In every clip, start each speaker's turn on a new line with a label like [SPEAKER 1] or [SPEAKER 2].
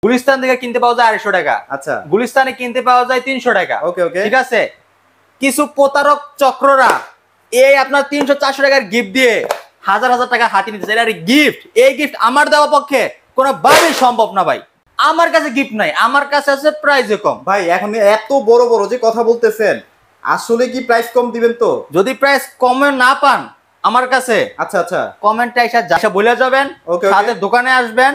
[SPEAKER 1] গুলিস্তান থেকে কিনতে পাওয়া যায় 250 টাকা।
[SPEAKER 2] আচ্ছা,
[SPEAKER 1] গুলিস্তানে কিনতে পাওয়া যায় 300 টাকা।
[SPEAKER 2] ওকে ওকে,
[SPEAKER 1] ঠিক আছে। কিছু প্রতারক চক্ররা এই আপনার 300-400 টাকার গিফট দিয়ে হাজার হাজার টাকা হাতিয়ে নিতেছে। এটা গিফট, এই গিফট আমার দেওয়া পক্ষে কোনোভাবেই সম্ভব না ভাই। আমার কাছে গিফট নাই, আমার কাছে আছে প্রাইসে কম।
[SPEAKER 2] ভাই এখন এত বড় বড় যে কথা বলতেছেন, আসলে কি প্রাইস কম দিবেন তো?
[SPEAKER 1] যদি প্রাইস কমে না পান আমার কাছে,
[SPEAKER 2] আচ্ছা আচ্ছা,
[SPEAKER 1] কমেন্টে এসে বলে যাবেন,
[SPEAKER 2] ওকে
[SPEAKER 1] সাথে দোকানে আসবেন,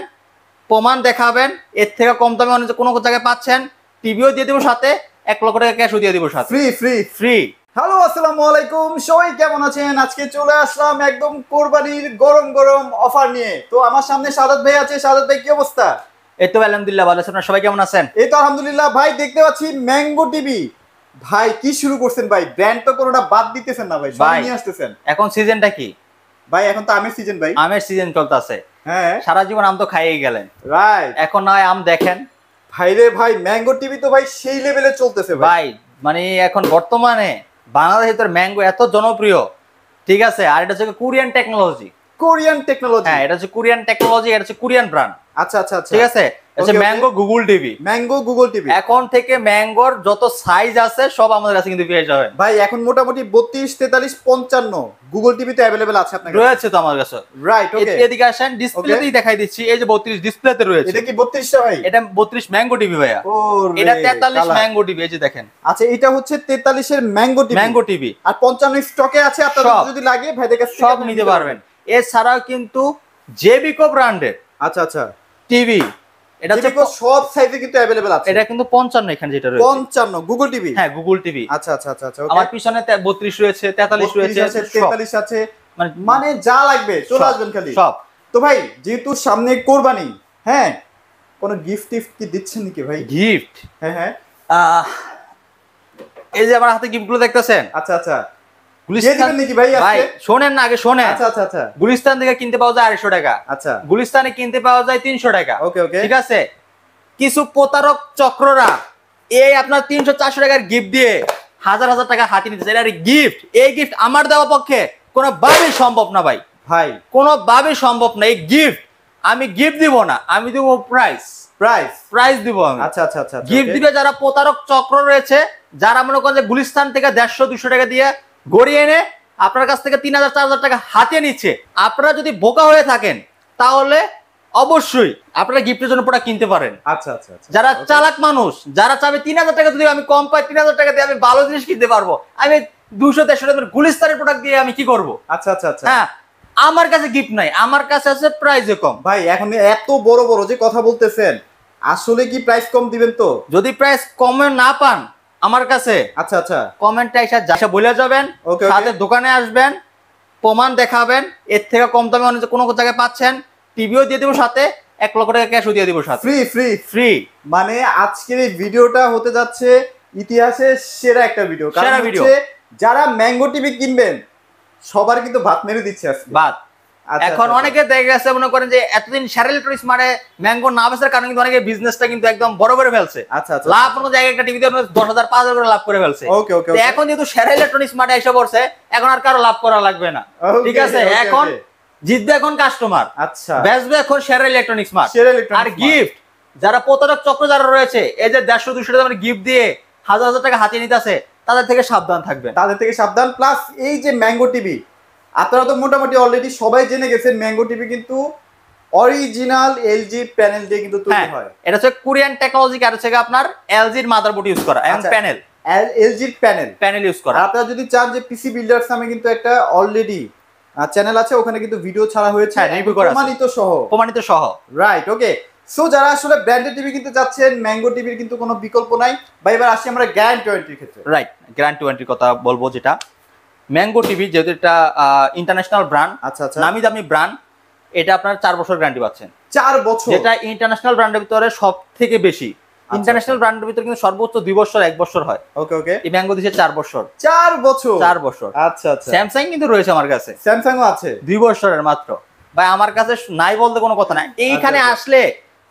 [SPEAKER 1] প্রমাণ দেখাবেন এর থেকে কম দামে অন্য কোনো জায়গায় পাচ্ছেন, টিভিও দিয়ে দিব সাথে, 1 লক্ষ টাকা ক্যাশও দিয়ে দিব সাথে,
[SPEAKER 2] ফ্রি ফ্রি
[SPEAKER 1] ফ্রি।
[SPEAKER 2] হ্যালো, আসসালামু আলাইকুম, সবাই কেমন আছেন? আজকে চলে আসলাম একদম কোরবানির গরম গরম অফার নিয়ে। তো আমার সামনে সাদাত ভাই আছে। সাদাত ভাই, কি অবস্থা?
[SPEAKER 1] এই তো আলহামদুলিল্লাহ ভালো আছি, আপনারা সবাই কেমন আছেন?
[SPEAKER 2] এই তো আলহামদুলিল্লাহ ভাই, দেখতে পাচ্ছি ম্যাঙ্গো টিভি। ভাই কি শুরু করছেন ভাই, ব্র্যান্ড তো কোনোটা বাদ দিতেছেন না ভাই, সবাই নিয়ে আসতেছেন।
[SPEAKER 1] এখন সিজনটা কি
[SPEAKER 2] ভাই? এখন তো আমের সিজন ভাই।
[SPEAKER 1] আমের সিজন চলতেছে।
[SPEAKER 2] হ্যাঁ,
[SPEAKER 1] সারা জীবন আম তো খাইয়েই গেলেন,
[SPEAKER 2] রাইট।
[SPEAKER 1] এখন নয় আম দেখেন
[SPEAKER 2] ভাই রে ভাই, ম্যাঙ্গো টিভি তো ভাই সেই লেভেলে চলতেছে ভাই।
[SPEAKER 1] ভাই। মানে এখন বর্তমানে বাংলাদেশে তোর ম্যাঙ্গো এত জনপ্রিয়। ঠিক আছে। আর এটা হচ্ছে কোরিয়ান টেকনোলজি।
[SPEAKER 2] Korean technology?
[SPEAKER 1] হ্যাঁ, এটা হচ্ছে কোরিয়ান টেকনোলজি, এটা হচ্ছে কোরিয়ান ব্র্যান্ড।
[SPEAKER 2] আচ্ছা আচ্ছা আচ্ছা,
[SPEAKER 1] ঠিক আছে। এটা mango Google TV.
[SPEAKER 2] Mango Google TV.
[SPEAKER 1] এখন থেকে ম্যাঙ্গোর যত সাইজ আছে সব আমাদের কাছে কিন্তু পেয়ে যাবেন
[SPEAKER 2] ভাই। এখন মোটামুটি 32, 43, 55 গুগল টিভি তো अवेलेबल আছে আপনার কাছে?
[SPEAKER 1] রয়েছে তো আমার কাছে,
[SPEAKER 2] রাইট। ওকে,
[SPEAKER 1] এদিকে আসেন, ডিসপ্লেতেই দেখাই দিচ্ছি। এই যে 32 ডিসপ্লেতে রয়েছে।
[SPEAKER 2] এটা কি 32টা ভাই?
[SPEAKER 1] এটা 32 ম্যাঙ্গো টিভি ভাইয়া। এটা 43 ম্যাঙ্গো টিভি, এই যে দেখেন।
[SPEAKER 2] আচ্ছা, এটা হচ্ছে 43 এর ম্যাঙ্গো টিভি।
[SPEAKER 1] ম্যাঙ্গো টিভি
[SPEAKER 2] আর 55 স্টকে আছে, আপনাদের যদি লাগে ভাইদের কাছে
[SPEAKER 1] সব নিতে পারবেন। এছাড়াও কিন্তু জেবিকো ব্র্যান্ডের
[SPEAKER 2] আচ্ছা আচ্ছা
[SPEAKER 1] টিভি, এটা হচ্ছে
[SPEAKER 2] সব সাইজে কিন্তু अवेलेबल আছে।
[SPEAKER 1] এটা কিন্তু 55 এখানে যেটা রয়েছে
[SPEAKER 2] 55 গুগল টিভি।
[SPEAKER 1] হ্যাঁ, গুগল টিভি।
[SPEAKER 2] আচ্ছা আচ্ছা আচ্ছা আচ্ছা,
[SPEAKER 1] আমার পিছনে 32 রয়েছে, 43 রয়েছে,
[SPEAKER 2] 43 আছে, মানে যা লাগবে চলে আসবেন খালি
[SPEAKER 1] সব।
[SPEAKER 2] তো ভাই, যেহেতু সামনে কোরবানি, হ্যাঁ, কোনো গিফট টিফট কি দিচ্ছেন নাকি ভাই?
[SPEAKER 1] গিফট?
[SPEAKER 2] হ্যাঁ হ্যাঁ,
[SPEAKER 1] এই যে আমার হাতে গিফটগুলো দেখতেছেন।
[SPEAKER 2] আচ্ছা আচ্ছা,
[SPEAKER 1] গুলিস্তান
[SPEAKER 2] নাকি ভাই?
[SPEAKER 1] ভাই শোনেন না, আগে শোনেন।
[SPEAKER 2] আচ্ছা আচ্ছা আচ্ছা,
[SPEAKER 1] গুলিস্তান থেকে কিনতে পাওয়া যায় 250 টাকা।
[SPEAKER 2] আচ্ছা,
[SPEAKER 1] গুলিস্তানে কিনতে পাওয়া যায় 300 টাকা।
[SPEAKER 2] ওকে ওকে।
[SPEAKER 1] ঠিক আছে। কিছু প্রতারক চক্ররা এই আপনার 300-400 টাকার গিফট দিয়ে হাজার হাজার টাকা হাতিয়ে নিতেছে। এটা গিফট, এই গিফট আমার দেওয়া পক্ষে কোনোভাবেই সম্ভব না ভাই।
[SPEAKER 2] ভাই
[SPEAKER 1] কোনোভাবেই সম্ভব না। এই গিফট আমি গিফট দিব না, আমি দিব প্রাইস। প্রাইস দিব আমি।
[SPEAKER 2] আচ্ছা আচ্ছা আচ্ছা,
[SPEAKER 1] গিফট দিবে যারা প্রতারক চক্র রয়েছে, যারা মনে করেন যে গুলিস্তান থেকে 150-200 টাকা দিয়ে গড়িয়ে এনে আপনার কাছ থেকে 3000-4000 টাকা হাতিয়ে নিচ্ছে। আপনারা যদি বোকা হয়ে থাকেন তাহলে অবশ্যই আপনারা গিফটের জন্য প্রোডাক্ট কিনতে পারেন।
[SPEAKER 2] আচ্ছা আচ্ছা আচ্ছা,
[SPEAKER 1] যারা চালাক মানুষ, যারা চাবে 3000 টাকা যদি আমি কম পাই, 3000 টাকা দিয়ে আমি ভালো জিনিস কিনতে পারবো, আমি 200-150 টাকার গুলিস্তানের প্রোডাক্ট দিয়ে আমি কি করব?
[SPEAKER 2] আচ্ছা আচ্ছা আচ্ছা,
[SPEAKER 1] হ্যাঁ, আমার কাছে গিফট নাই, আমার কাছে আছে প্রাইসে কম।
[SPEAKER 2] ভাই এখন এত বড় বড় যে কথা বলতেছেন, আসলে কি প্রাইস কম দিবেন তো?
[SPEAKER 1] যদি প্রাইস কমে না পান আমার কাছে,
[SPEAKER 2] আচ্ছা আচ্ছা,
[SPEAKER 1] কমেন্টে এসে বলে যাবেন, সাথে দোকানে আসবেন, প্রমাণ দেখাবেন এর থেকে কম দামে অন্য কোনো জায়গায় পাচ্ছেন, টিভিও দিয়ে দিব সাথে, 1 লক্ষ টাকা ক্যাশও দিয়ে দিব সাথে,
[SPEAKER 2] ফ্রি ফ্রি
[SPEAKER 1] ফ্রি।
[SPEAKER 2] মানে আজকের এই ভিডিওটা হতে যাচ্ছে ইতিহাসের সেরা একটা ভিডিও।
[SPEAKER 1] সেরা ভিডিও।
[SPEAKER 2] যারা ম্যাঙ্গো টিভি কিনবেন সবার কিন্তু ভাত মেরে দিচ্ছে আজকে
[SPEAKER 1] বাদ। এখন অনেকে দেখে গেছে, মনে করেন যে এতদিন শেয়ার ইলেকট্রনিক্স মানে ম্যাঙ্গো না বেচার কারণে কিন্তু অনেকে বিজনেসটা কিন্তু একদম বড় করে ফেলছে।
[SPEAKER 2] আচ্ছা আচ্ছা,
[SPEAKER 1] লাভ কোনো জায়গায় একটা টিভিতে 10,000 5,000 করে লাভ করে ফেলছে।
[SPEAKER 2] ওকে ওকে।
[SPEAKER 1] এখন যেহেতু শেয়ার ইলেকট্রনিক্স মাঠে এসে পড়ছে, এখন আর কারো লাভ করা লাগবে না। ঠিক আছে। এখন জিতবে এখন কাস্টমার,
[SPEAKER 2] আচ্ছা,
[SPEAKER 1] বেচবে এখন শেয়ার ইলেকট্রনিক্স মার্ট। আর
[SPEAKER 2] গিফট
[SPEAKER 1] যারা প্রতারক চক্র যারা রয়েছে, এই যে 150-200 টাকা গিফট দিয়ে হাজার হাজার টাকা হাতিয়ে নিতেছে, তাদের থেকে সাবধান থাকবেন,
[SPEAKER 2] তাদের থেকে সাবধান। প্লাস এই যে ম্যাঙ্গো টিভি, আপনারা তো মোটামুটি অলরেডি সবাই জেনে গেছেন ম্যাঙ্গো টিভি কিন্তু অরিজিনাল এলজি প্যানেল দিয়ে কিন্তু তৈরি হয়।
[SPEAKER 1] এটা হচ্ছে কোরিয়ান টেকনোলজি, আর হচ্ছে আপনার এলজির মাদারবোর্ড ইউজ করা এবং প্যানেল,
[SPEAKER 2] এলজির প্যানেল ইউজ করা। আপনারা যদি চান যে পিসি বিল্ডার্স নামে কিন্তু একটা অলরেডি চ্যানেল আছে, ওখানে কিন্তু ভিডিও ছাড়া হয়েছে প্রমাণিত সহ। রাইট, ওকে। সো যারা আসলে ব্র্যান্ডেড টিভি কিনতে যাচ্ছেন, ম্যাঙ্গো টিভির কিন্তু কোনো বিকল্প নাই ভাই। এবার আসি আমরা গ্র্যান্ড 20 ক্ষেত্রে।
[SPEAKER 1] রাইট, গ্র্যান্ড 20 কথা বলবো, যেটা ম্যাঙ্গো টিভি, যেহেতু এটা ইন্টারন্যাশনাল ব্র্যান্ড,
[SPEAKER 2] আচ্ছা আচ্ছা,
[SPEAKER 1] নামি দামি ব্র্যান্ড, এটা আপনার 4 বছর গ্যারান্টি পাচ্ছেন।
[SPEAKER 2] 4 বছর,
[SPEAKER 1] যেটা ইন্টারন্যাশনাল ব্র্যান্ডের ভিতরে সব থেকে বেশি। ইন্টারন্যাশনাল ব্র্যান্ডের ভিতরে কিন্তু সর্বোচ্চ 2 বছর 1 বছর হয়।
[SPEAKER 2] ওকে ওকে।
[SPEAKER 1] এই ম্যাঙ্গো দিছে 4 বছর।
[SPEAKER 2] 4 বছর,
[SPEAKER 1] 4 বছর।
[SPEAKER 2] আচ্ছা আচ্ছা।
[SPEAKER 1] স্যামসাং কিন্তু রয়েছে আমার কাছে,
[SPEAKER 2] স্যামসাংও আছে
[SPEAKER 1] 2 বছরের মাত্র। ভাই আমার কাছে নাই বলতে কোনো কথা নাই। এইখানে আসলে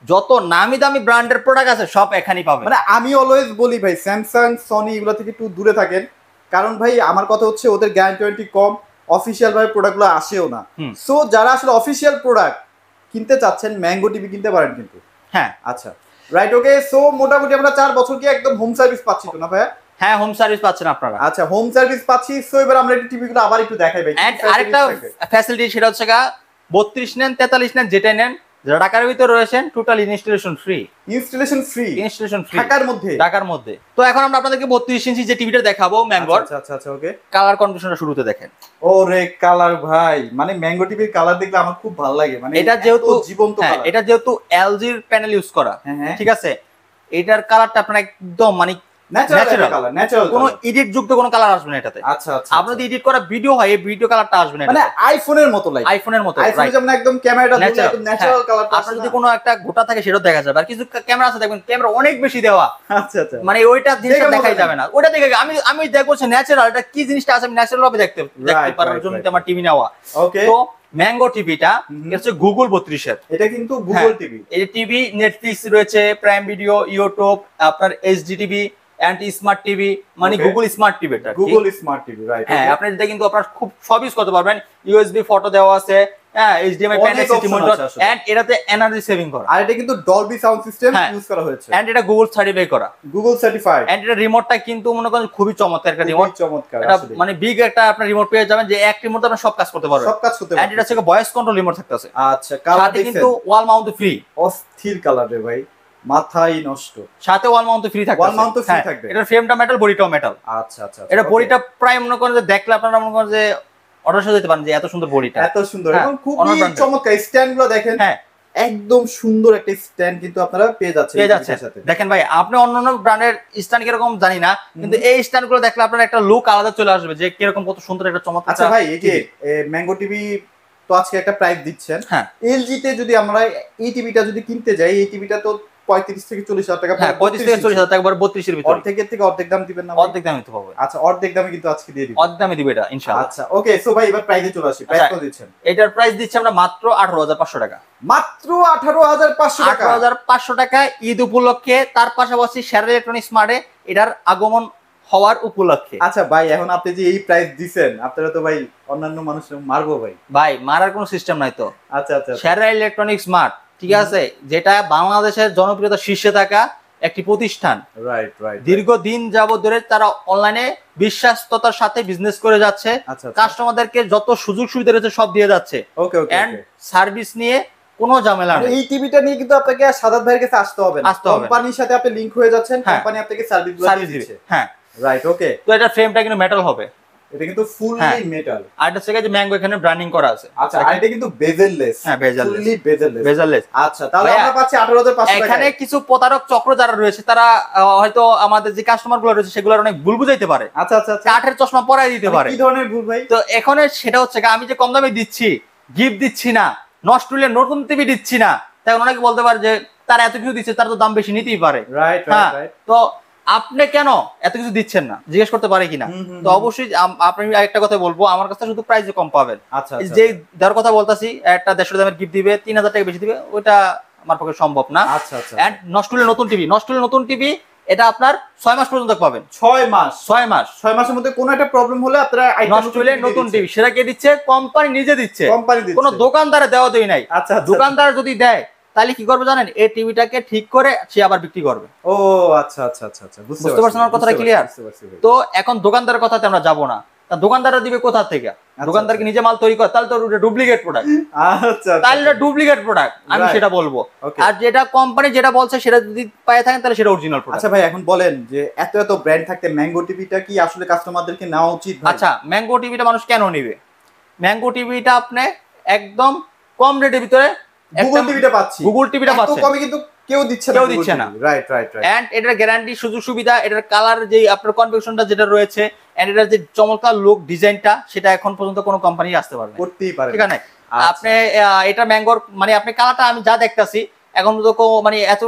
[SPEAKER 1] যত নামি দামি ব্র্যান্ডের প্রোডাক্ট আছে সব এখানেই পাবেন।
[SPEAKER 2] মানে আমি অলওয়েজ বলি ভাই, স্যামসাং সনি এগুলো থেকে একটু দূরে থাকেন, কারণ ভাই আমার কথা হচ্ছে ওদের গ্যারান্টি কম, অফিসিয়াল ভাবে প্রোডাক্টগুলো আসেও না। সো যারা আসলে অফিসিয়াল প্রোডাক্ট কিনতে চাচ্ছেন, ম্যাঙ্গো টিভি কিনতে পারেন কিন্তু।
[SPEAKER 1] হ্যাঁ
[SPEAKER 2] আচ্ছা রাইট ওকে। সো মোটামুটি আমরা 4 বছর কি একদম হোম সার্ভিস পাচ্ছি তো না ভাইয়া?
[SPEAKER 1] হ্যাঁ হোম সার্ভিস পাচ্ছেন আপনারা।
[SPEAKER 2] আচ্ছা হোম সার্ভিস পাচ্ছি। সো এবার আমরা একটু টিভি গুলো আবার একটু দেখাই ভাই।
[SPEAKER 1] আরেকটা ফ্যাসিলিটি সেটা হচ্ছে 32 নেন 43 নেন যেটা নেন, যারা ঢাকার ভিতরে রয়েছেন total installation free. Installation free ঢাকার মধ্যে। তো এখন আমরা আপনাদেরকে 32 ইঞ্চি যে টিভিটা দেখাবো ম্যাঙ্গোর।
[SPEAKER 2] আচ্ছা ওকে।
[SPEAKER 1] কালার কন্ডিশনটা শুরুতে দেখেন।
[SPEAKER 2] ওরে কালার ভাই, মানে ম্যাঙ্গো টিভির কালার দেখলে আমার খুব ভালো লাগে। মানে
[SPEAKER 1] এটা যেহেতু
[SPEAKER 2] জীবন্ত কালার,
[SPEAKER 1] এটা যেহেতু এলজির প্যানেল ইউজ করা, ঠিক আছে, এটার কালারটা আপনার একদম মানে ন্যাচারাল, কোনো এডিট যুক্ত কোনো কালার আসবে না এটাতে। আচ্ছা আপনি যদি এডিট করা ভিডিও হয় এই ভিডিও কালারটা আসবে না, মানে
[SPEAKER 2] আইফোনের মতো লাগে।
[SPEAKER 1] আইফোনের মতো
[SPEAKER 2] আইফোনে যেমন একদম ক্যামেরাটা একদম ন্যাচারাল কালারটা।
[SPEAKER 1] আপনার যদি কোনো একটা গোটা থাকে সেটাও দেখা যাবে, আর কিছু ক্যামেরা আছে দেখবেন ক্যামেরা অনেক বেশি দেওয়া,
[SPEAKER 2] আচ্ছা
[SPEAKER 1] মানে ওইটা জিনিসটা দেখাই যাবে না। ওটা দেখে আমি দেখবো ন্যাচারাল, এটা কি জিনিসটা আছে আমি ন্যাচারাল ভাবে দেখতে পারার জন্য আমার টিভি নেওয়া।
[SPEAKER 2] ওকে।
[SPEAKER 1] তো ম্যাঙ্গো টিভিটা হচ্ছে গুগল 32 এর,
[SPEAKER 2] এটা কিন্তু গুগল টিভি।
[SPEAKER 1] এই টিভি নেটফ্লিক্স রয়েছে, প্রাইম ভিডিও, ইউটিউব, আপনার HD TV and smart TV, মানে গুগল স্মার্ট টিভি। এটা
[SPEAKER 2] গুগল স্মার্ট টিভি, রাইট।
[SPEAKER 1] হ্যাঁ আপনি এটা কিন্তু আপনার খুব সব ইউজ করতে পারবেন। ইউএসবি ফটো দেওয়া আছে, হ্যাঁ HDMI panel, CT monitor, and এটাতে এনার্জি সেভিং করা,
[SPEAKER 2] আর এটা কিন্তু ডলবি সাউন্ড সিস্টেম ইউজ করা হয়েছে,
[SPEAKER 1] এন্ড এটা গুগল সার্টিফাই করা,
[SPEAKER 2] গুগল সার্টিফাইড।
[SPEAKER 1] এন্ড এটা রিমোটটা কিন্তু মনে করেন খুবই চমৎকার একটা রিমোট,
[SPEAKER 2] চমৎকার।
[SPEAKER 1] এটা মানে বিগ একটা আপনার রিমোট পেয়ে যাবেন যে এক রিমোটে আপনি সব কাজ করতে পারবেন,
[SPEAKER 2] সব কাজ করতে পারবেন।
[SPEAKER 1] এন্ড এটা হচ্ছে ভয়েস কন্ট্রোল রিমোট থাকতেছে।
[SPEAKER 2] আচ্ছা কালার
[SPEAKER 1] সাথে কিন্তু ওয়াল মাউন্ট ফ্রি।
[SPEAKER 2] অস্থির কালার রে ভাই, মাথাই নষ্ট।
[SPEAKER 1] সাথে ওয়াল মাউন্ট ফ্রি থাকবে,
[SPEAKER 2] ওয়াল মাউন্ট ফ্রি থাকবে।
[SPEAKER 1] এটার ফ্রেমটা মেটাল, বডিটাও মেটাল।
[SPEAKER 2] আচ্ছা
[SPEAKER 1] এটা বডিটা প্রায় মনে করেন যে দেখলে আপনারা মনে করেন যে অর্ডার দিতে পারেন যে এত সুন্দর বডিটা,
[SPEAKER 2] এত সুন্দর এবং খুবই চমৎকার। স্ট্যান্ডগুলো দেখেন, হ্যাঁ একদম সুন্দর একটা স্ট্যান্ড কিন্তু আপনারা পেয়ে যাচ্ছেন।
[SPEAKER 1] দেখেন ভাই, আপনি অন্যান্য ব্র্যান্ডের স্ট্যান্ড কিরকম জানি না, কিন্তু এই স্ট্যান্ডগুলো দেখলে আপনার একটা লুক আলাদা চলে আসবে যে কিরকম কত সুন্দর একটা চমৎকার।
[SPEAKER 2] আচ্ছা ভাই, এই যে ম্যাঙ্গো টিভি তো আজকে একটা প্রাইস দিচ্ছেন, হ্যাঁ এলজি তে যদি আমরা এই টিভিটা যদি কিনতে যাই, এই টিভিটা তো 35 থেকে 40 হাজার টাকা,
[SPEAKER 1] 35 থেকে 40 হাজার টাকা, 32 এর ভিতরে।
[SPEAKER 2] অর্ধেকের থেকে অর্ধেক দাম দিবেন না?
[SPEAKER 1] অর্ধেক দামে তো পাবে।
[SPEAKER 2] আচ্ছা অর্ধেক দামে কিন্তু আজকে দিয়ে দিবেন।
[SPEAKER 1] অর্ধেক দামে দিবে এটা ইনশাআল্লাহ।
[SPEAKER 2] আচ্ছা ওকে। সো ভাই এবার প্রাইসে চলে আসি। প্রাইস কত দিচ্ছেন?
[SPEAKER 1] এটার প্রাইস দিচ্ছি আমরা মাত্র 18500 টাকা।
[SPEAKER 2] মাত্র 18500 টাকা।
[SPEAKER 1] 18500 টাকা ঈদ উপলক্ষে। তার পাশাপাশি শেয়ার ইলেকট্রনিক্স স্মার্টে এটার আগমন হওয়ার উপলক্ষে।
[SPEAKER 2] আচ্ছা ভাই, এখন আপনি যে এই প্রাইস দিবেন, আপনারা তো ভাই অন্যান্য মানুষ মারবো ভাই।
[SPEAKER 1] ভাই মারার কোনো সিস্টেম নাই তো।
[SPEAKER 2] আচ্ছা আচ্ছা।
[SPEAKER 1] শেয়ার ইলেকট্রনিক্স স্মার্ট, ঠিক আছে, যেটা বাংলাদেশের জনপ্রিয়তার শীর্ষে থাকা একটি প্রতিষ্ঠান,
[SPEAKER 2] রাইট।
[SPEAKER 1] দীর্ঘদিন যাবত ধরে তারা অনলাইনে বিশ্বাসতার সাথে বিজনেস করে যাচ্ছে, কাস্টমারদেরকে যত সুযোগ সুবিধা রয়েছে সব দিয়ে যাচ্ছে।
[SPEAKER 2] ওকে ওকে।
[SPEAKER 1] এন্ড সার্ভিস নিয়ে কোনো ঝামেলা নেই।
[SPEAKER 2] এই টিভিটা নিয়ে কিন্তু আপনাকে সাদাত ভাইয়ের কাছে আসতে হবে না, কোম্পানির সাথে আপনি লিংক হয়ে যাচ্ছেন, কোম্পানি আপনাকে সার্ভিস দিচ্ছে।
[SPEAKER 1] হ্যাঁ
[SPEAKER 2] রাইট ওকে।
[SPEAKER 1] তো এটা ফ্রেমটা কিন্তু মেটাল হবে,
[SPEAKER 2] এটা কিন্তু ফুললি মেটাল।
[SPEAKER 1] আর এটা থেকে যে ম্যাঙ্গো এখানে ব্র্যান্ডিং করা আছে।
[SPEAKER 2] আচ্ছা আর এটা কিন্তু বেজেললেস।
[SPEAKER 1] হ্যাঁ বেজেললেস,
[SPEAKER 2] ফুললি বেজেললেস।
[SPEAKER 1] বেজেললেস।
[SPEAKER 2] আচ্ছা তাহলে আমরা পাচ্ছি 18500 টাকা।
[SPEAKER 1] এখানে কিছু প্রতারক চক্র যারা রয়েছে তারা হয়তো আমাদের যে কাস্টমার গুলো রয়েছে সেগুলোর অনেক ভুল বুঝাইতে পারে।
[SPEAKER 2] আচ্ছা আচ্ছা।
[SPEAKER 1] কাঠের চশমা পরাই দিতে পারে।
[SPEAKER 2] কি ধরনের ভুল ভাই? তো
[SPEAKER 1] এখন সেটা হচ্ছে আমি যে কম দামে দিচ্ছি, গিফট দিচ্ছি না, নষ্টুলে নতুন টিভি দিচ্ছি না, তাই অনেকে বলতে পারে যে তারা এত কিছু দিচ্ছে, তার তো দাম বেশি নিতেই পারে।
[SPEAKER 2] রাইট।
[SPEAKER 1] তো আপনি কেন এত কিছু দিচ্ছেন না জিজ্ঞেস করতে পারে কিনা। তো অবশ্যই আপনি একটা কথা বলবো, আমার কাছে শুধু প্রাইসে কম পাবেন।
[SPEAKER 2] আচ্ছা
[SPEAKER 1] যে যার কথা বলতাছি একটা 150 দামের গিফট দিবে, 3000 টাকা বেশি দিবে, ওটা আমার পক্ষে সম্ভব না।
[SPEAKER 2] আচ্ছা আচ্ছা।
[SPEAKER 1] এন্ড নষ্টুলে নতুন টিভি এটা আপনার 6 মাস পর্যন্ত পাবেন।
[SPEAKER 2] 6 মাস?
[SPEAKER 1] 6 মাস।
[SPEAKER 2] 6 মাসের মধ্যে কোনো একটা প্রবলেম হলে আপনারা
[SPEAKER 1] নষ্টুলে নতুন টিভি সেটা কে দিচ্ছে? কোম্পানি নিজে দিচ্ছে,
[SPEAKER 2] কোম্পানি দিচ্ছে,
[SPEAKER 1] কোনো দোকানদারে দেওয়া দেই নাই।
[SPEAKER 2] আচ্ছা।
[SPEAKER 1] দোকানদার যদি দেয় তাহলে কি করবে জানেন? এই টিভিটাকে ঠিক করে সে আবার বিক্রি করবে।
[SPEAKER 2] ও আচ্ছা আচ্ছা আচ্ছা আচ্ছা,
[SPEAKER 1] বুঝতে পারছেন আমার কথাটা ক্লিয়ার? তো এখন দোকানদারের কথাতে আমরা যাব না, তা দোকানদাররা দিবে কোথা থেকে? দোকানদার কি নিজে মাল তৈরি করে? তাহলে তো ডুপ্লিকেট প্রোডাক্ট।
[SPEAKER 2] আচ্ছা
[SPEAKER 1] তাহলে ডুপ্লিকেট প্রোডাক্ট, আমি সেটা বলবো। আর যেটা কোম্পানি যেটা বলছে সেটা যদি পায়ে থাকেন তাহলে সেটা অরিজিনাল প্রোডাক্ট।
[SPEAKER 2] আচ্ছা ভাই, এখন বলেন যে এত এত ব্র্যান্ড থাকতে ম্যাঙ্গো টিভিটা কি আসলে কাস্টমারদেরকে নেওয়া উচিত?
[SPEAKER 1] আচ্ছা ম্যাঙ্গো টিভিটা মানুষ কেন নেবে? ম্যাঙ্গো টিভিটা আপনি একদম কম রেটের ভিতরে
[SPEAKER 2] গুগল টিভিটা পাচ্ছি,
[SPEAKER 1] গুগল টিভিটা পাচ্ছেন,
[SPEAKER 2] এত কমে কিন্তু কেউ দিচ্ছে না। রাইট।
[SPEAKER 1] এন্ড এটার গ্যারান্টি, সুযোগ সুবিধা, এটার কালার, যে আপনার কনফিগারেশনটা যেটা রয়েছে, এন্ড এটার যে চমৎকার লুক ডিজাইনটা, সেটা এখন পর্যন্ত কোনো কোম্পানি আসতে পারবে
[SPEAKER 2] করতেই পারে,
[SPEAKER 1] ঠিক আছে? আপনি এটা ম্যাঙ্গোর মানে আপনি কালারটা আমি যা দেখতাছি এখন তো মানে এত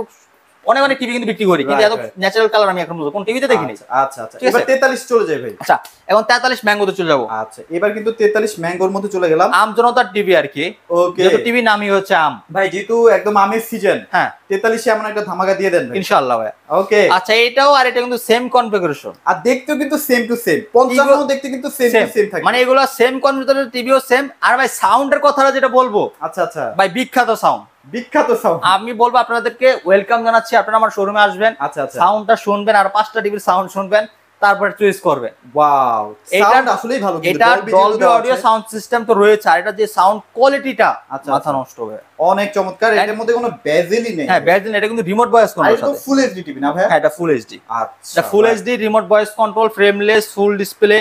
[SPEAKER 1] অনেক টিভি কিন্তু বিক্রি করি, কিন্তু এত ন্যাচারাল কালার আমি এখন কোন টিভিতে দেখিনি।
[SPEAKER 2] আচ্ছা আচ্ছা, এবার 43 চলে যাই ভাই।
[SPEAKER 1] আচ্ছা এখন 43 ম্যাঙ্গোতে চলে যাবো।
[SPEAKER 2] আচ্ছা এবার কিন্তু 43 ম্যাঙ্গোর মধ্যে চলে গেলাম।
[SPEAKER 1] আম জনতার টিভি আর কি। ওকে, যেহেতু টিভি নামই হচ্ছে আম
[SPEAKER 2] ভাই, যেহেতু একদম আমের সিজন, হ্যাঁ 43 এ এমন একটা ধামাকা দিয়ে দেন ভাই
[SPEAKER 1] ইনশাআল্লাহ ভাই।
[SPEAKER 2] ওকে
[SPEAKER 1] আচ্ছা এটাও আর এটা কিন্তু সেম কনফিগারেশন,
[SPEAKER 2] আর দেখতেও কিন্তু সেম টু সেম, 55 দেখতে কিন্তু সেম টু সেম থাকে,
[SPEAKER 1] মানে এগুলো সেম কনফিগারেশন, টিভিও সেম। আর ভাই সাউন্ডের কথাটা যেটা বলবো,
[SPEAKER 2] আচ্ছা আচ্ছা
[SPEAKER 1] ভাই বিখ্যাত সাউন্ড,
[SPEAKER 2] বিখ্যাত সাউন্ড।
[SPEAKER 1] আমি বলবো আপনাদেরকে ওয়েলকাম জানাচ্ছি, আপনারা আমার শোরুমে আসবেন,
[SPEAKER 2] আচ্ছা আচ্ছা,
[SPEAKER 1] সাউন্ডটা শুনবেন, আর 5টা টিভির সাউন্ড শুনবেন, তারপর চয়েস করবেন।
[SPEAKER 2] ওয়াও, সাউন্ড আসলেই ভালো,
[SPEAKER 1] এটা ডলবি অডিও সাউন্ড সিস্টেম তো রয়েছে, আর এটা যে সাউন্ড কোয়ালিটিটা মাথা নষ্ট হবে,
[SPEAKER 2] অনেক চমৎকার। এটার মধ্যে কোনো বেজেলই নেই।
[SPEAKER 1] হ্যাঁ বেজেল, এটা কিন্তু রিমোট ভয়েস কন্ট্রোল সাথে।
[SPEAKER 2] ফুল এইচডি টিভি না ভাই?
[SPEAKER 1] হ্যাঁ এটা ফুল এইচডি।
[SPEAKER 2] আচ্ছা,
[SPEAKER 1] এটা full HD remote voice control, frameless, full display,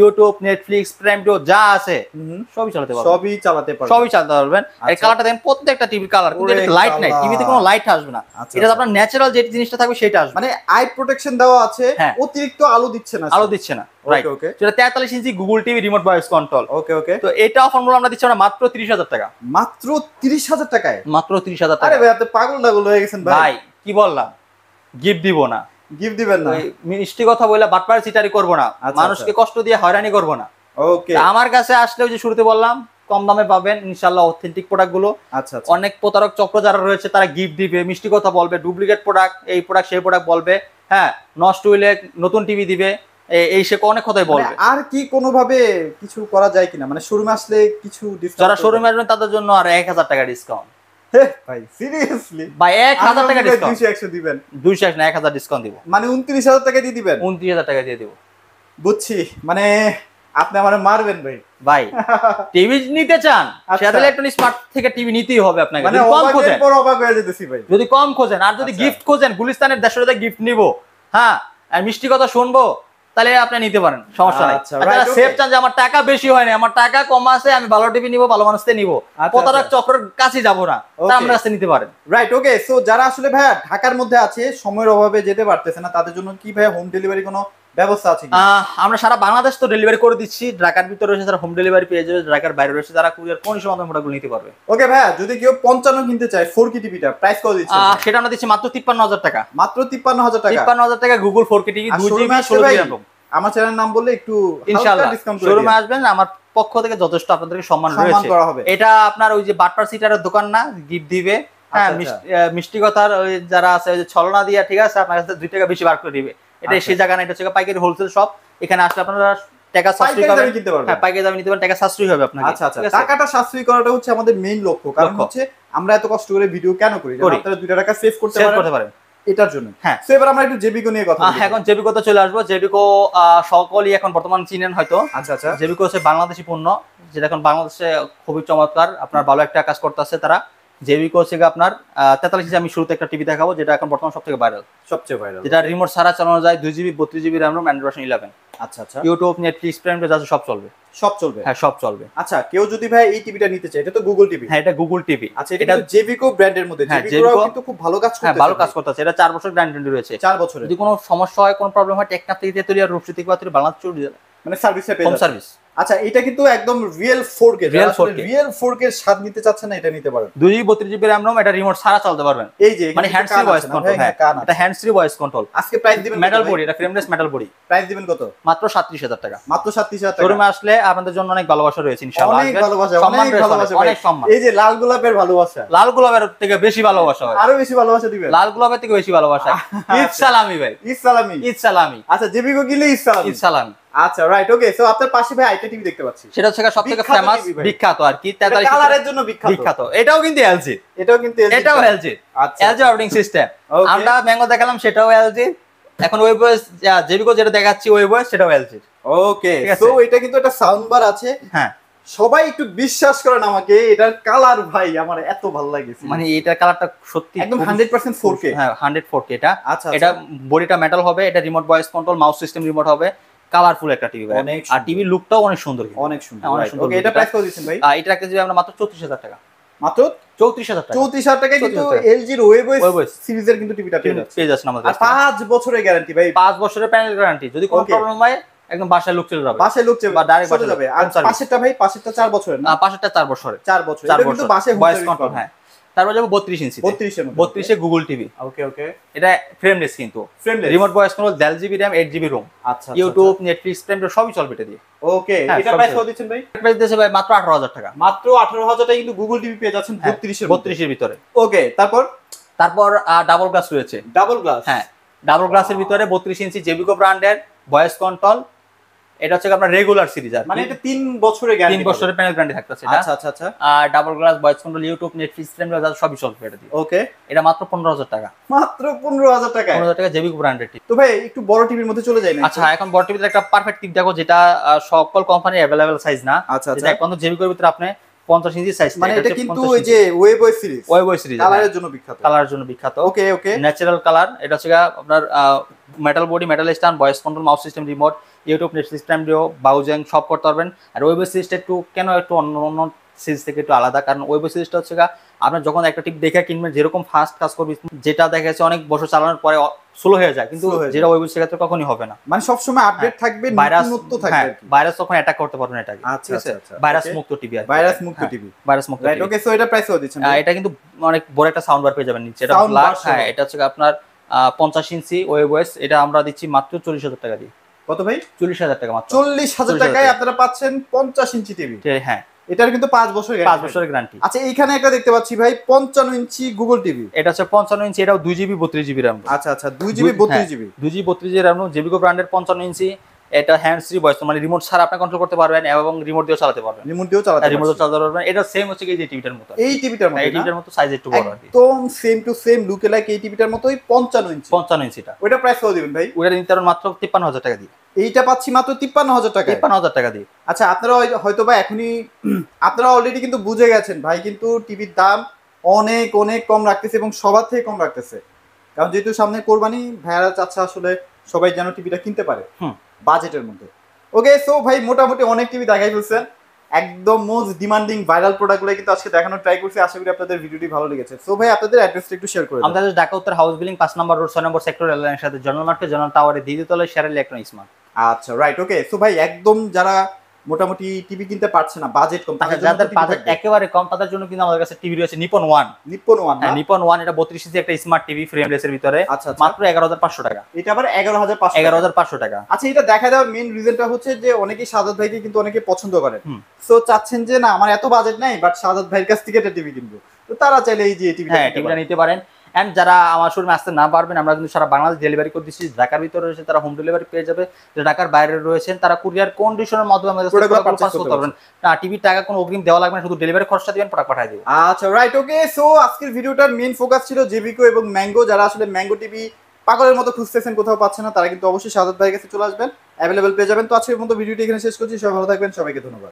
[SPEAKER 1] YouTube, Netflix, Prime video যা আছে সবই চালাতে পারবেন,
[SPEAKER 2] সবই চালাতে
[SPEAKER 1] পারবেন। এই কালারটা দেখেন, প্রত্যেকটা টিভির কালার, কিন্তু এটা লাইট নাই, টিভিতে কোনো লাইট আসবে না, এটা আপনার ন্যাচারাল যে জিনিসটা থাকবে সেটা আসবে,
[SPEAKER 2] মানে আই প্রোটেকশন দেওয়া আছে, অতিরিক্ত আলো দিচ্ছে না, রাইট।
[SPEAKER 1] ওকে, যেটা 43 inch Google TV remote voice control.
[SPEAKER 2] Okay okay,
[SPEAKER 1] তো এটা অফার মূল্য আমরা দিচ্ছি মাত্র 30,000 টাকা।
[SPEAKER 2] মাত্র 30,000 টাকায়?
[SPEAKER 1] মাত্র 30,000 টাকা।
[SPEAKER 2] আরে ভাই আপনি পাগল হয়ে গেছেন
[SPEAKER 1] ভাই, কি বললাম, গিফট দিব না,
[SPEAKER 2] গিফট দিবেন না,
[SPEAKER 1] মিষ্টি কথা বলে বাটপার চিটারি করব না, মানুষকে কষ্ট দিয়ে হয়রানি করব না।
[SPEAKER 2] ওকে,
[SPEAKER 1] আমার কাছে আসলে ওই যে শুরুতে বললাম কম দামে পাবেন ইনশাআল্লাহ অথেন্টিক প্রোডাক্ট গুলো।
[SPEAKER 2] আচ্ছা,
[SPEAKER 1] অনেক প্রতারক চক্র যারা রয়েছে তারা গিফট দিবে, মিষ্টি কথা বলবে, ডুপ্লিকেট প্রোডাক্ট, এই প্রোডাক্ট সেই প্রোডাক্ট বলবে, হ্যাঁ নষ্ট হইলে নতুন টিভি দিবে, এই সে অনেক কথাই বলবে।
[SPEAKER 2] আর কি কোনো ভাবে কিছু করা যায় কিনা, মানে শোরুমে আসলে কিছু ডিসকাউন্ট?
[SPEAKER 1] যারা শোরুমে আসবেন তাদের জন্য আর 1,000 টাকা ডিসকাউন্ট।
[SPEAKER 2] ভাই সিরিয়াসলি
[SPEAKER 1] ভাই 1,000 টাকা ডিসকাউন্ট?
[SPEAKER 2] 200 দিবেন?
[SPEAKER 1] 200 না, 1,000 ডিসকাউন্ট দিব।
[SPEAKER 2] মানে 29,000 টাকা দিয়ে দিবেন?
[SPEAKER 1] 29,000 টাকা দিয়ে দিব।
[SPEAKER 2] বুঝছি, মানে আপনি আমারে মারবেন ভাই।
[SPEAKER 1] ভাই টিভি নিতে চান, সেটা ইলেকট্রনিক স্মার্ট থেকে টিভি নিতেই হবে আপনাকে,
[SPEAKER 2] মানে
[SPEAKER 1] কম খোঁজেন,
[SPEAKER 2] অবাক হয়ে যেতেছি ভাই,
[SPEAKER 1] যদি কম খোঁজেন। আর যদি গিফট খোঁজেন, গুলিস্তানের 150 টাকা গিফট নিব, হ্যাঁ আর মিষ্টি কথা শুনবো, তাহলে আপনি নিতে পারেন, সমস্যা নাই। আপনারা সেফ চান যে আমার টাকা বেশি হয় না, আমার টাকা কম আছে, আমি ভালো টিভি নিব, ভালো মানুষকে নিব, প্রতারক চক্রের কাছে যাব না, তারা আমার কাছে নিতে পারেন।
[SPEAKER 2] রাইট, ওকে। সো যারা আসলে ভাইয়া ঢাকার মধ্যে আছে, সময়ের অভাবে যেতে পারতেছে না, তাদের জন্য কি ভাইয়া হোম ডেলিভারি কোনো ব্যবস্থা আছে?
[SPEAKER 1] আমরা সারা বাংলাদেশ তো ডেলিভারি করে দিচ্ছি, ঢাকার ভিতরে রয়েছে যারা হোম ডেলিভারি পেয়ে যাবে, ঢাকার বাইরে রয়েছে যারা কুরিয়ার কন্ডিশন মাধ্যমে প্রোডাক্টগুলো নিতে পারবে।
[SPEAKER 2] ওকে ভাইয়া, যদি কেউ 55 কিনতে চায় 4K টিভিটা, প্রাইস কত দিচ্ছেন?
[SPEAKER 1] সেটা আমরা দিচ্ছি মাত্র 53,000 টাকা।
[SPEAKER 2] মাত্র 53,000 টাকা?
[SPEAKER 1] 53,000 টাকা Google 4K TV 2GB 16GB।
[SPEAKER 2] আমার চ্যানেল নাম বললে একটু
[SPEAKER 1] ইনশাআল্লাহ
[SPEAKER 2] ডিসকাউন্ট করে
[SPEAKER 1] শোরুমে আসবেন, আমার পক্ষ থেকে যথেষ্ট আপনাদেরকে সম্মান
[SPEAKER 2] করা হবে।
[SPEAKER 1] এটা আপনার ওই যে বাটপার সিটারের দোকান না, গিফট দিবে, হ্যাঁ মিষ্টি কথার ওই যারা আছে ওই যে ছলনা দিয়া, ঠিক আছে, আপনার কাছে 2 টাকা বেশি বার করে দিবে, এটা সেই জায়গা না, এটা হচ্ছে পাইকারি হোলসেল শপ। এখানে আসলে আপনারা টাকা সাশ্রয়ী করবেন, হ্যাঁ পাইকারি দামে নিতে পারেন, টাকা সাশ্রয়ী হবে আপনাকে।
[SPEAKER 2] আচ্ছা আচ্ছা, টাকাটা সাশ্রয়ী করাটা হচ্ছে আমাদের মেইন লক্ষ্য, কারণ হচ্ছে আমরা এত কষ্ট করে ভিডিও কেন করি, আপনারা 2 টাকা সেভ করতে পারেন এটার জন্য। হ্যাঁ, সো এবার আমরা একটু জেবিকো নিয়ে কথা বলি।
[SPEAKER 1] এখন জেবিকো তো চলে আসবো। জেবিকো সকলেই এখন বর্তমান চিনেন হয়তো।
[SPEAKER 2] আচ্ছা আচ্ছা,
[SPEAKER 1] জেবিকো হচ্ছে বাংলাদেশি পণ্য, যেটা এখন বাংলাদেশে খুবই চমৎকার, আপনার ভালো একটা কাজ করতেছে তারা। জেবিকো হচ্ছে আপনার 43 ইঞ্চি, আমি শুরুতে একটা টিভি দেখাবো যেটা এখন বর্তমান সবথেকে ভাইরাল, যেটা রিমোট ছাড়া চালানো যায়, 2GB 32GB RAM, Android version 11।
[SPEAKER 2] আচ্ছা আচ্ছা,
[SPEAKER 1] ইউটিউব, নেটফ্লিক্স, প্রাইম ভিডিও সব চলবে, হ্যাঁ সব চলবে।
[SPEAKER 2] আচ্ছা, কেউ যদি ভাই এই টিভিটা নিতে চায়, এটা তো গুগল টিভি?
[SPEAKER 1] হ্যাঁ এটা গুগল টিভি।
[SPEAKER 2] আচ্ছা, এটা জেবিকো ব্র্যান্ডের মধ্যে, জেবিকো কিন্তু খুব ভালো কাজ করতেছে।
[SPEAKER 1] হ্যাঁ ভালো কাজ করতেছে, এটা 4 বছর গ্যারান্টি রয়েছে।
[SPEAKER 2] 4 বছরের যদি
[SPEAKER 1] কোনো সমস্যা হয়, কোনো প্রবলেম হয়, টেকনাফ থেকে তেতুলি আর রূপসী থেকে বাংলাদেশ চলে যায়,
[SPEAKER 2] মানে সার্ভিসে পেয়ে যাচ্ছে,
[SPEAKER 1] সার্ভিস।
[SPEAKER 2] আচ্ছা, এটা কিন্তু একদম রিয়েল 4K, রিয়েল 4K এর স্বাদ নিতে চাচ্ছেন না, এটা নিতে পারেন।
[SPEAKER 1] 2GB 32GB র্যাম, এটা রিমোট ছাড়া চালাতে পারবেন,
[SPEAKER 2] এই যে
[SPEAKER 1] মানে হ্যান্ড ফ্রি ভয়েস কন্ট্রোল। হ্যাঁ এটা হ্যান্ড ফ্রি ভয়েস কন্ট্রোল।
[SPEAKER 2] আজকে প্রাইস দিবেন
[SPEAKER 1] মেটাল বডি, এটা ফ্রেমলেস মেটাল বডি।
[SPEAKER 2] প্রাইস দিবেন কত?
[SPEAKER 1] মাত্র 37,000 টাকা।
[SPEAKER 2] মাত্র 37,000 টাকা।
[SPEAKER 1] শোরুমে আসলে আপনাদের জন্য অনেক ভালোবাসা রয়েছে ইনশাআল্লাহ,
[SPEAKER 2] অনেক ভালোবাসা,
[SPEAKER 1] অনেক সম্মান।
[SPEAKER 2] এই যে লাল গোলাপের ভালোবাসা,
[SPEAKER 1] লাল গোলাপের থেকে বেশি ভালোবাসা হয়,
[SPEAKER 2] আরো বেশি ভালোবাসা দিবেন,
[SPEAKER 1] লাল গোলাপের থেকে বেশি ভালোবাসা। ঈদ সালামি ভাই,
[SPEAKER 2] ঈদ সালামি,
[SPEAKER 1] ঈদ সালামি।
[SPEAKER 2] আচ্ছা, জেবিকো গিলে ঈদ সালামি,
[SPEAKER 1] ঈদ সালামি।
[SPEAKER 2] আচ্ছা রাইট, ওকে। সো আপনার পাশে ভাই আইটা টিভি দেখতে পাচ্ছি,
[SPEAKER 1] সেটা হচ্ছে সবথেকে ফেমাস, বিখ্যাত আর কি,
[SPEAKER 2] কালারের জন্য বিখ্যাত।
[SPEAKER 1] এটাও কিন্তু এলজি, এটাও এলজি।
[SPEAKER 2] আচ্ছা,
[SPEAKER 1] এলজি অপারেটিং সিস্টেম। আমরা ম্যাঙ্গো দেখালাম, সেটাও এলজি। এখন ওই বয়স জেবিকো যেটা দেখাচ্ছি ওই বয়স, সেটাও এলজি।
[SPEAKER 2] ওকে, সো এটা কিন্তু একটা সাউন্ড বার আছে।
[SPEAKER 1] হ্যাঁ,
[SPEAKER 2] সবাই একটু বিশ্বাস করেন আমাকে, এটার কালার ভাই আমার এত ভালো লাগছে,
[SPEAKER 1] মানে এটার কালারটা সত্যি
[SPEAKER 2] একদম 100% 4K।
[SPEAKER 1] হ্যাঁ 100 4K এটা।
[SPEAKER 2] আচ্ছা,
[SPEAKER 1] এটা বডিটা মেটাল হবে, এটা remote voice control, mouse system remote হবে, কালারফুল একটা টিভি ভাই, আর টিভি লুকটাও অনেক সুন্দর,
[SPEAKER 2] অনেক সুন্দর। ওকে, এটা প্রাইস কত দিচ্ছেন ভাই?
[SPEAKER 1] এটা রাখতেছি আমরা মাত্র 34,000 টাকা।
[SPEAKER 2] মাত্র
[SPEAKER 1] 34,000 টাকা।
[SPEAKER 2] 34,000 টাকায় কিন্তু এলজির ওয়েবওয়েস সিরিজের কিন্তু টিভিটা পেয়ে যাচ্ছেন আমাদের। আর 5 বছরের গ্যারান্টি ভাই,
[SPEAKER 1] 5 বছরের প্যানেল গ্যারান্টি। যদি কোনো প্রবলেম হয় একদম বাসায় লোক চলে যাবে, বা ডাইরেক্ট
[SPEAKER 2] চলে যাবে। আর পাশেরটা ভাই, পাশেরটা 4 বছরের না?
[SPEAKER 1] পাশেরটা 4 বছরের।
[SPEAKER 2] এটা কিন্তু বাসায়
[SPEAKER 1] ভয়েস কন্ট্রোল। হ্যাঁ, তারপর যাবো 32 ইঞ্চি, 32 এ গুগল টিভি।
[SPEAKER 2] ওকে ওকে,
[SPEAKER 1] এটা ফ্রেমলেস, কিন্তু remote voice control, 1/2GB RAM, 8GB ROM.
[SPEAKER 2] আচ্ছা,
[SPEAKER 1] ইউটিউব, নেটফ্লিক্স, প্রাইম সবই চলবে এটা দিয়ে।
[SPEAKER 2] ওকে, এটা প্রাইস কত দিচ্ছেন ভাই?
[SPEAKER 1] প্রাইস দিয়েছে ভাই মাত্র 18,000 টাকা।
[SPEAKER 2] মাত্র 18,000 টাকা কিন্তু গুগল টিভি পেয়ে যাচ্ছেন 32
[SPEAKER 1] এর ভিতরে।
[SPEAKER 2] ওকে, তারপর
[SPEAKER 1] ডাবল গ্লাস রয়েছে।
[SPEAKER 2] Double glass?
[SPEAKER 1] হ্যাঁ, ডাবল গ্লাসের ভিতরে 32 ইঞ্চি জেবিকো ব্র্যান্ডের ভয়েস কন্ট্রোল, এটা হচ্ছে আপনার রেগুলার সিরিজ আর
[SPEAKER 2] মানে এটা 3 বছরের গ্যারান্টি
[SPEAKER 1] 3 বছরের প্যানেল গ্যারান্টি থাকতেছে এটা।
[SPEAKER 2] আচ্ছা আচ্ছা আচ্ছা।
[SPEAKER 1] আর double glass voice control YouTube Netflix stream সবই চলবে এটা দিয়ে।
[SPEAKER 2] ওকে,
[SPEAKER 1] এটা মাত্র 15000 টাকা।
[SPEAKER 2] মাত্র 15000 টাকা?
[SPEAKER 1] 15000 টাকা জেবিকো ব্র্যান্ডের টিভি।
[SPEAKER 2] তো ভাই একটু বড় টিভির মধ্যে চলে যাই না?
[SPEAKER 1] আচ্ছা, এখন বড় টিভিতে একটা পারফেক্ট টিভি দেখো, যেটা সকল কোম্পানি अवेलेबल সাইজ না।
[SPEAKER 2] আচ্ছা আচ্ছা।
[SPEAKER 1] এটা একমাত্র জেবিকোর ভিতরে আপনি 50 ইঞ্চি সাইজ।
[SPEAKER 2] মানে এটা কিন্তু ওই যে ওয়েবয় সিরিজ,
[SPEAKER 1] ওয়েবয় সিরিজ
[SPEAKER 2] কালারের জন্য বিখ্যাত।
[SPEAKER 1] কালারের জন্য বিখ্যাত।
[SPEAKER 2] Okay okay.
[SPEAKER 1] Natural colour. এটা হচ্ছে আপনার metal body, metal stand, voice control, mouse system, remote, YouTube, Netflix, Prime video, browsing সব করতে পারবেন। আর ওয়েবয় সিরিজটা একটু অন্য সিরিজ থেকে একটু আলাদা, কারণ ওয়েবয় সিরিজটা হচ্ছে আপনার যখন একটা টিপ দেখে কিনবেন যেরকম ফাস্ট কাজ করবে, যেটা দেখা যাচ্ছে অনেক বছর চালানোর পরে স্লো হয়ে যায়, কিন্তু যেটা ওয়েবয় সিরিজে কখনোই হবে না।
[SPEAKER 2] মানে সব সময় আপডেট থাকবে, নতুনত্ব থাকবে।
[SPEAKER 1] ভাইরাস তখন অ্যাটাক করতে পারবেন এটাকে।
[SPEAKER 2] আচ্ছা আচ্ছা।
[SPEAKER 1] ভাইরাস মুক্ত টিভি আর
[SPEAKER 2] ভাইরাস মুক্ত টিভি।
[SPEAKER 1] ভাইরাস মুক্ত।
[SPEAKER 2] রাইট, ওকে। সো এটা প্রাইসও দিচ্ছেন?
[SPEAKER 1] এটা কিন্তু অনেক বড় একটা সাউন্ড বার পেয়ে যাবেন নিচে। এটা ব্ল্যাক। হ্যাঁ, এটা হচ্ছে আপনার 50 ইঞ্চি ওয়েবওয়েস। এটা আমরা দিচ্ছি মাত্র 40000 টাকা দিয়ে।
[SPEAKER 2] কত ভাই?
[SPEAKER 1] 40000 টাকা মাত্র।
[SPEAKER 2] 40000 টাকায় আপনারা পাচ্ছেন 50 ইঞ্চি টিভি।
[SPEAKER 1] হ্যাঁ,
[SPEAKER 2] এটার কিন্তু 5 বছর গ্যারান্টি।
[SPEAKER 1] 5 বছরের গ্যারান্টি।
[SPEAKER 2] আচ্ছা, এইখানে একটা দেখতে পাচ্ছি ভাই 55 ইঞ্চি গুগল টিভি।
[SPEAKER 1] এটা হচ্ছে 55 ইঞ্চি। এটাও 2 জিবি 32 জিবি র‍্যাম।
[SPEAKER 2] আচ্ছা আচ্ছা, 2 GB 32 GB.
[SPEAKER 1] 2 GB 32 GB RAM, জেবিকো ব্র্যান্ডের 55 ইঞ্চি। এটা হ্যান্ডস ফ্রি ভয়েস, মানে রিমোট ছাড়া আপনি কন্ট্রোল করতে পারবেন এবং রিমোট দিয়েও চালাতে পারবেন।
[SPEAKER 2] রিমোট দিয়েও চালাতে
[SPEAKER 1] পারবেন। এটা সেম হচ্ছে এই যে টিভিটার মতো।
[SPEAKER 2] এই টিভিটার মতো?
[SPEAKER 1] এই টিভিটার মতো, সাইজ একটু বড় আর কি।
[SPEAKER 2] একদম সেম টু সেম লুকে লাইক এই টিভিটার মতোই 55 ইঞ্চি।
[SPEAKER 1] 55 ইঞ্চিটা।
[SPEAKER 2] ওইটা প্রাইস কত দিবেন ভাই?
[SPEAKER 1] ওটা নিতে পারেন মাত্র 53000 টাকা দিয়ে।
[SPEAKER 2] এইটা পাচ্ছি মাত্র 53000 টাকা।
[SPEAKER 1] 53000 টাকা দিয়ে।
[SPEAKER 2] আচ্ছা, আপনারা হয়তো বা এখনই আপনারা অলরেডি কিন্তু বুঝে গেছেন ভাই কিন্তু টিভির দাম অনেক অনেক কম রাখতেছে এবং সবার থেকে কম রাখতেছে। কারণ যেহেতু সামনে কোরবানি, ভাইয়ারা চাচ্ছে আসলে সবাই যেন টিভিটা কিনতে পারে বাজেটের মধ্যে। ওকে, সো ভাই মোটামুটি অনেক টিভি দেখাই ফেলছেন। একদম মোস্ট ডিমান্ডিং ভাইরাল প্রোডাক্টগুলো কিন্তু আজকে দেখানোর ট্রাই করছি। আশা করি আপনাদের ভিডিওটি ভালো লেগেছে। সো ভাই আপনাদের অ্যাড্রেসটা একটু শেয়ার করে দিন।
[SPEAKER 1] আমাদের ঢাকা উত্তর হাউস বিল্ডিং 5 নম্বর রোড 6 নম্বর সেক্টর এলাকার সাথে জনরল মার্কেট, জনরল টাওয়ারের দ্বিতীয় তলায় শেয়ার ইলেকট্রনিক্স মার্ট।
[SPEAKER 2] আচ্ছা, রাইট, ওকে। সো ভাই একদম যারা মোটামুটি টিভি কিনতে পারছে না, বাজেট কম,
[SPEAKER 1] যাদের বাজেট একেবারে কম, তাদের জন্য কিন্তু আমাদের কাছে টিভি রয়েছে নিপন ওয়ান।
[SPEAKER 2] নিপন ওয়ান?
[SPEAKER 1] হ্যাঁ, নিপন ওয়ান। এটা 32 ইঞ্চি একটা স্মার্ট টিভি ফ্রেমলেস এর ভিতরে।
[SPEAKER 2] আচ্ছা,
[SPEAKER 1] মাত্র 11500 টাকা।
[SPEAKER 2] এটা আবার 11500?
[SPEAKER 1] 11500 টাকা।
[SPEAKER 2] আচ্ছা, এটা দেখা দেওয়ার মেইন রিজনটা হচ্ছে যে অনেকেই সাদাত ভাইকে কিন্তু অনেকে পছন্দ করেন। সো চাচ্ছেন যে না, আমার এত বাজেট নাই, বাট সাদাত ভাইয়ের কাছ থেকে একটা টিভি কিনবো, তো তারা চাইলে এই যে টিভিটা
[SPEAKER 1] নিতে পারেন। এন্ড যারা আমার শোরুমে আসতে না পারবেন, আমরা কিন্তু সারা বাংলাদেশ ডেলিভারি করে দিচ্ছি। ঢাকার ভিতরে রয়েছে তারা হোম ডেলিভারি পেয়ে যাবে, যারা ঢাকার বাইরে রয়েছেন তারা কুরিয়ার কন্ডিশনের মাধ্যমে আমাদের প্রোডাক্ট পারচেজ করতে পারবেন। না, টিভির টাকা কোনো অগ্রিম দেওয়া লাগবে না, শুধু ডেলিভারি খরচটা দিবেন, প্রোডাক্ট পাঠিয়ে দিবেন।
[SPEAKER 2] আচ্ছা, রাইট, ওকে। সো আজকের ভিডিওটার মেইন ফোকাস ছিল জেবিকো এবং ম্যাঙ্গো। যারা আসলে ম্যাঙ্গো টিভি পাগলের মতো খুঁজতেছেন, কোথাও পাচ্ছেন না, তারা কিন্তু অবশ্যই সাদাত ভাইয়ের কাছে চলে আসবেন, অ্যাভেলেবল পেয়ে যাবেন। তো আজকের মতো ভিডিওটি এখানে শেষ করছি। সবাই ভালো থাকবেন, সবাইকে ধন্যবাদ।